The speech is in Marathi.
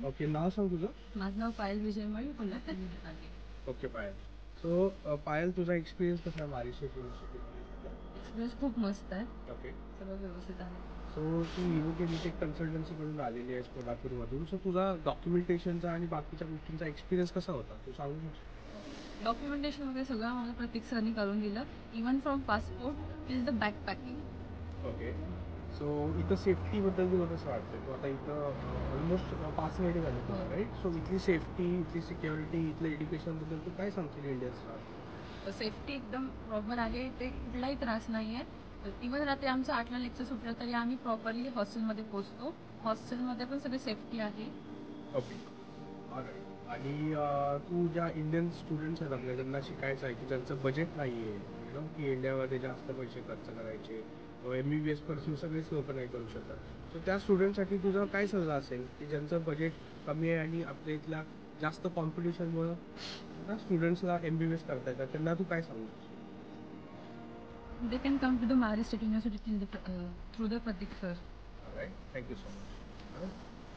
ओके, नाव सांग तुझं. माझं नाव पायल विजय मळी, पुण्यात आहे. ओके पायल. सो पायल, तुझा एक्सपिरियन्स कसा आहे महाराष्ट्र युनिव्हर्सिटी? एक्सपिरियन्स खूप मस्त आहे. ओके. सगळं व्यवस्थित आहे. सो तू युनिटेक कन्सल्टन्सीकडून आलेली आहेस कोल्हापूरमधून. सो तुझा डॉक्युमेंटेशनचा आणि बाकीच्या गोष्टींचा एक्सपिरियन्स कसा होता, तू सांगू शकतो? डॉक्युमेंटेशन वगैरे सगळं मला प्रतीक सरनी करून दिलं. Even from passport till the back packing. Okay. So इथं सेफ्टीबद्दल तुला कसं वाटतं? तू आता इथं ऑलमोस्ट 5 महिने झाले तुला, राईट? सो इथली सेफ्टी, इथली सिक्युरिटी, इथलं एज्युकेशनबद्दल तू काय सांगशील इंडियन्सला? सेफ्टी एकदम प्रॉपर आहे. ते कुठलाही त्रास नाही आहे. इवन रात्री आमचं 8ला लेक्चर सुटलं तरी आम्ही प्रॉपरली हॉस्टेलमध्ये पोहोचतो. हॉस्टेलमध्ये पण सगळी सेफ्टी आहे. ओके. ऑलराईट. आणि तू ज्या इंडियन स्टुडंट्स आहेत आपल्या, ज्यांना शिकायचं आहे, की ज्यांचं बजेट नाही आहे, यु नो, की इंडियामध्ये जास्त पैसे खर्च करायचे, MBBS परस्यू सगळेच लोक नाही करू शकत. सो त्या स्टुडंटसाठी तुझा काय सल्ला असेल, की ज्यांचं बजेट कमी आहे आणि आपल्या इथल्या जास्त कॉम्पिटिशनमुळं त्या स्टुडंट्सला MBBS करता येतात, त्यांना तू काय सांगू शकतो? They can come to the Maharashtra State University through the Pratik sir. All right, thank you so much.